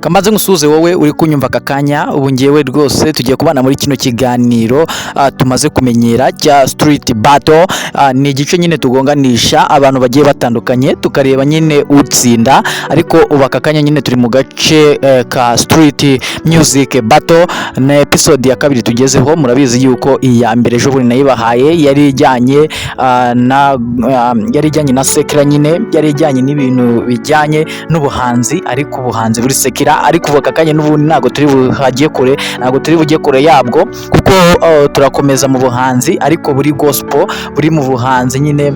Kamaze ngusuze wowe uri kunyumva akakanya ubu ngewe rwose tugiye kubana muri kino kiganiro tumaze kumenyera cya street battle. Ni igice nyine tugonganisha abantu bagiye batandukanye tukareba nyine utsinda, ariko ubu akakanya nyine turi mu gace ka street music battle. Na episode ya kabiri tugezeho, murabizi yuko iya mbere ejo bundi nayibahaye yari ijyanye na sekira, nyine yari ijyanye n'ibintu bijyanye n'ubuhanzi, ariko ubuhanzi buri sekira, ariko uvuga akanya n'ubundi ntabwo turi bujye kure yabwo, kuko turakomeza mu buhanzi ariko buri gospel, buri mu buhanzi nyine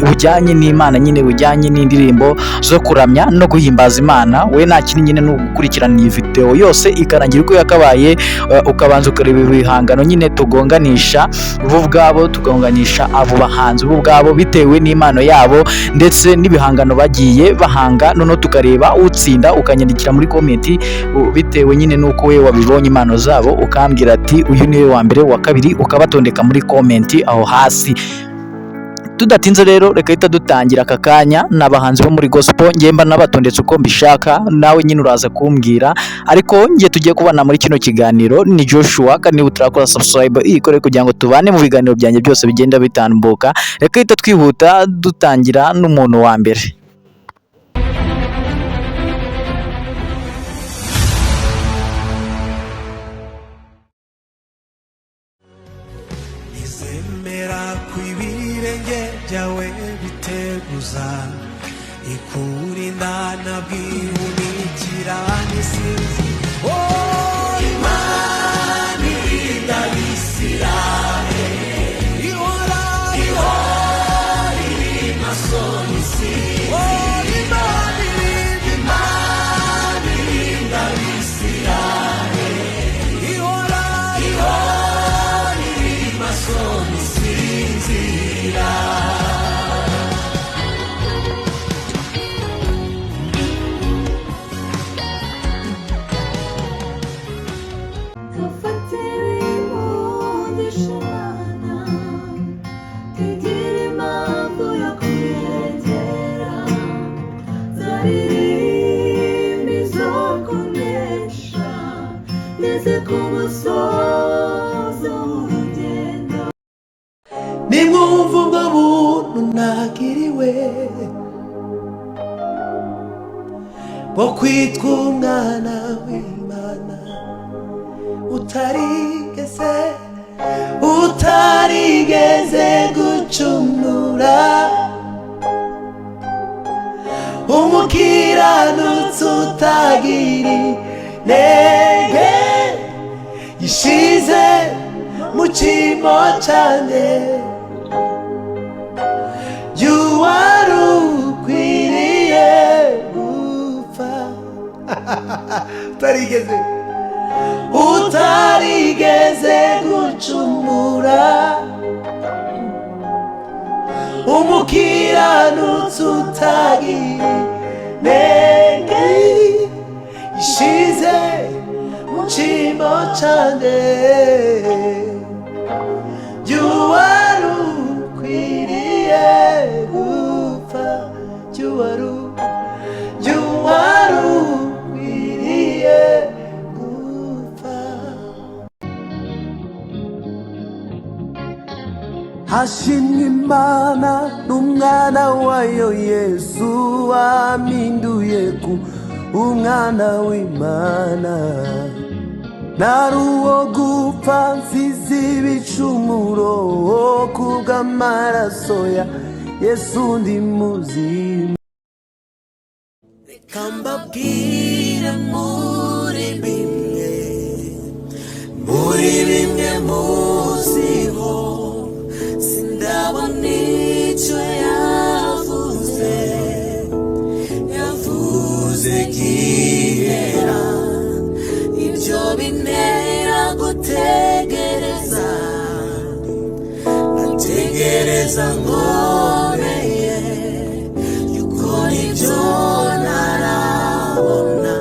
bujyanye n'Imana, nyine bujyanye n'indirimbo zo kuramya no guhimbaza Imana. We nta kindi nyine no gukurikirana iyi video yose ikarangira uko yakabaye, ukabanza ukareba ibihangano nyine tugonganisha bo ubwabo, tugonganisha abo bahanzi bo ubwabo bitewe n'impano yabo ndetse n'ibihangano bagiye bahanga, noneho tukareba utsinda ukanyandikira muri komenti bitewe nyine nuko we wabibonye impano zabo, ukambwira ati uyu niwe wa mbere wa kabiri, ukabatondeka muri komenti aho hasi. Tudatinze rero reka hita dutangira aka kanya. N'abahanzi bo muri gospel ngiye mba nabatondetse uko mbishaka, nawe nyine uraza kumbwira, ariko ngiye tugiye kubana muri kino kiganiro. Ni Joshua, kandi niba utarakora subscribe ikore kugira ngo tubane mu biganiro byanjye byose bigenda bitambuka. Reka hita twihuta dutangira n'umuntu wa mbere. Jawe biteguza ikurinda nabwihunikira nisizi Imana irinda Isiraheli ihora iri maso y'isizi Imana irinda Isiraheli ihora iri maso y'isizi. Nimwumva ubwo buntu nagiriwe bwo kwitwa umwana w'Imana, utarigeze gucumura, umukiranutsi utagira intege, yishize mu cyimbo cyanjye, wari ukwiriye gupfa utarigeze gucumura, umukiranutsi utagira intege, yishize mu cyimbo cyanjye, wari ukwiriye gupfa, wari ukwiriye gupfa. Hashimwe Imana n'umwana wayo Yesu wampinduye ku umwana w'Imana, nari uwo gupfa nsize ibicumuro, kubw'amaraso ya Yesu ndi muzima. Reka mbabwire muri bimwe muziho, sindabona icyo yavuze gihera, ibyo bintera gutegereza, nategereza ngoreye yuko ibyo ntarabona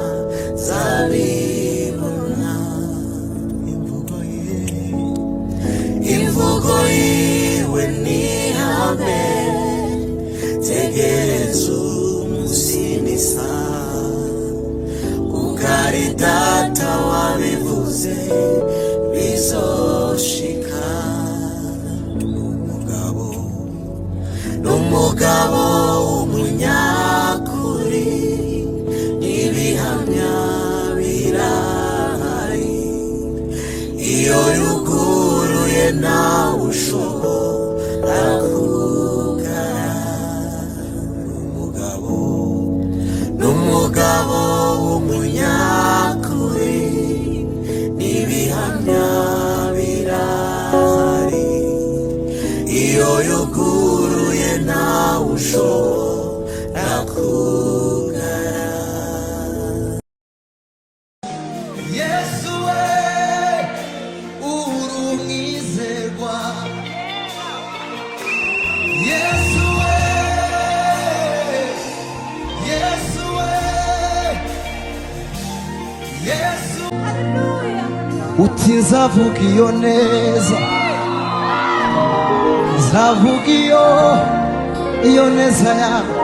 zabibona. Imvugo yiwe ni ihame, tegereza umunsi nisa data wabivuze bizoshika. N'umugabo w'umunyakuri, ibihamya birahari. Iyo yuguruye nawe ushobora kugara. N'umugabo w'umunyakuri, n'ibihamya birahari. Iyo yuguruye nawe ushobora kugara. Yesu we uri umwizerwa. Yesu we, Yesu we, Yesu. Uti nzavuga iyo neza, nzavuga iyo neza yawe,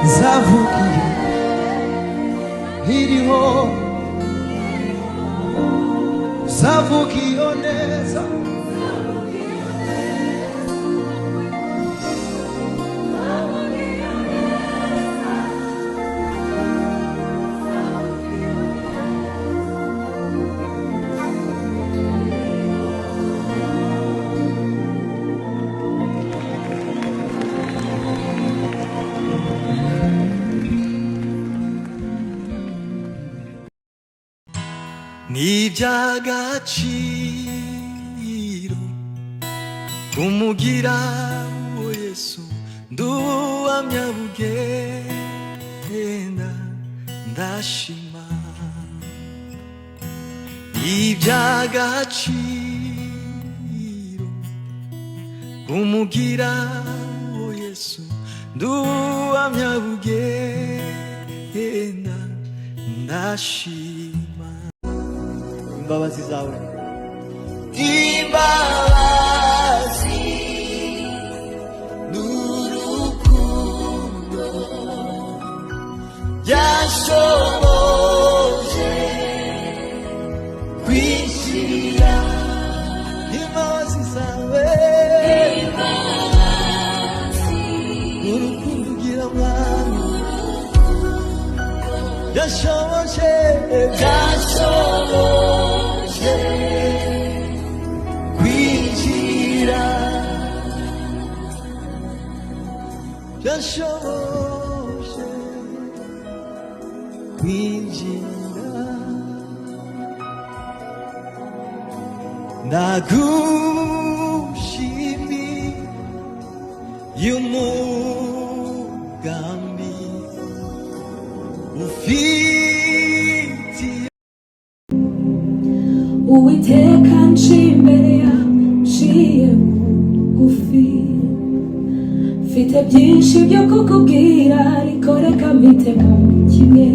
nzavuga iriho, nzavuga iyo neza. N'iby'agaciro kumugira uwo Yesu, nduhamya bugenda ndashima. N'iby'agaciro kumugira uwo Yesu, nduhamya bugenda ndashima. Imbabazi zawe, imbabazi n'urukundo byashoboje kwishyira. Imbabazi zawe, n'urukundo ugira Mwami, byashoboje kwinjira, byashoboje kwinjira. Ndagushimiye umugambi ufitiye. Uwiteka nci imbere yawe, nciye bugufi, mfite byinshi byo kukubwira, ariko reka mpitemo kimwe.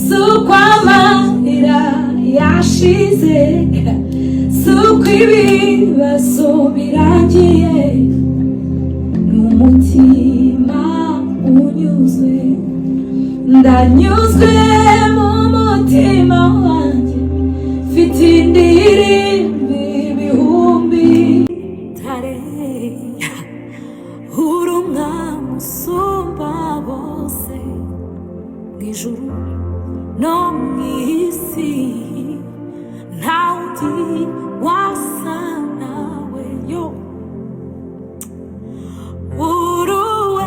Si uko amarira yashize, si uko ibibazo birangiye, n'umutima unyuzwe. Ndanyuzwe mu mutima wanjye, mfite indirimbo ibihumbi. Tare uri umwami usumba bose, mu ijuru no mu isi, nta wundi wasa nawe. Yo uruwe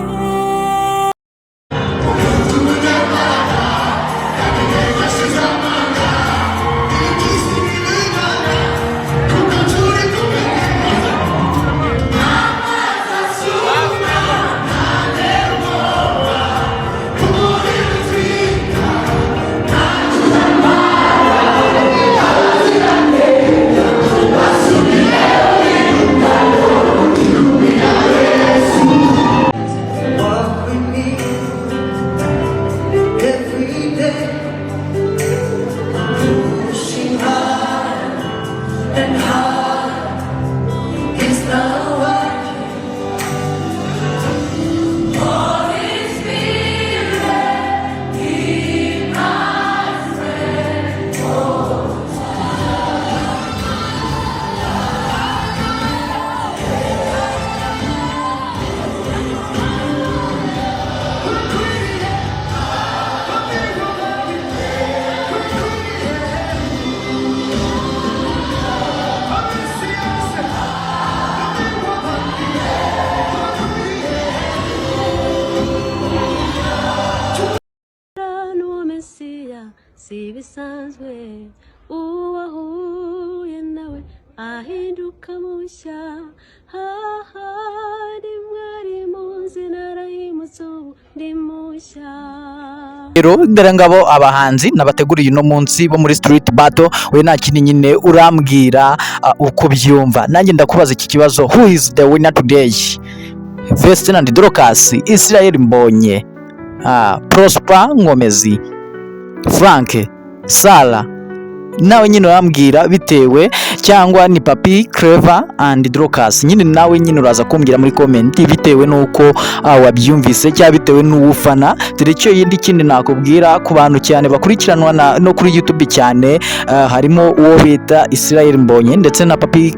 si bisanzwe uwahuye nawe ahinduka mushya rimwe muzi narahimutse ubu ndi mushya. Rero dore ngabo abahanzi nabateguriye uno munsi bo muri Street Battle, we nta kindi nyine urambwira uko byumva. Nanjye ndakubaza iki kibazo, who is the winner today? Vestine and Dorcas, Israel Mbonye, Prosper Nkomezi, Frank, Sala, nawe nyine urambwira bitewe, cyangwa ni Papi, Clever and Dorcas? Nyine nawe nyine uraza kumbwira muri comment bitewe nuko wabyumvise cyangwa bitewe n'uwufana. Dore icyo yindi kindi nakubwira ku bantu cyane bakurikiranwa no kuri YouTube cyane, harimo uwo bita Israel Mbonye ndetse na Papi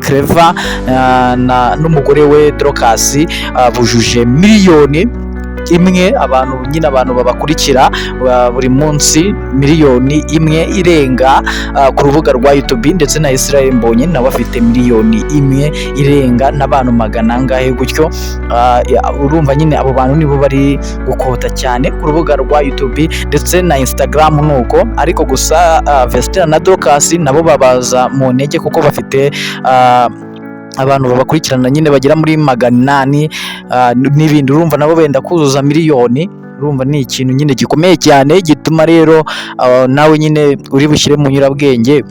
Clever n'umugore we Dorcas, bujuje miliyoni imwe abantu babakurikira buri munsi, miliyoni imwe irenga ku rubuga rwa YouTube, ndetse na Israel Mbonye nawe afite miliyoni imwe irenga n'abantu magana angahe gutyo. Urumva nyine abo bantu nibo bari gukota cyane ku rubuga rwa YouTube ndetse na Instagram nuko, ariko gusa Vestine na Dorcas nabo babaza mu ntege kuko bafite abantu babakurikirana nyine bagera muri 800 n'ibindi. Urumva nabo benda kuzuza miliyoni. Urumva ni ikintu nyine gikomeye cyane gituma rero nawe nyine uri bushyire mu nyurabwenge,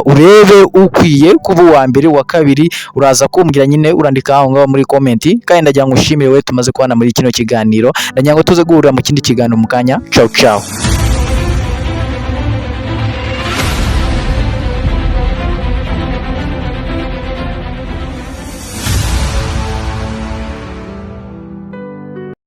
urebe ukwiye kuba uwa mbere wa kabiri. Uraza kumbwira nyine, urandika aho ngaho muri comment, kandi ndagira ngo ushimire we tumaze kubana muri kino kiganiro. Ndagira ngo tuze guhurira mu kindi kiganiro mu kanya. Ciao ciao.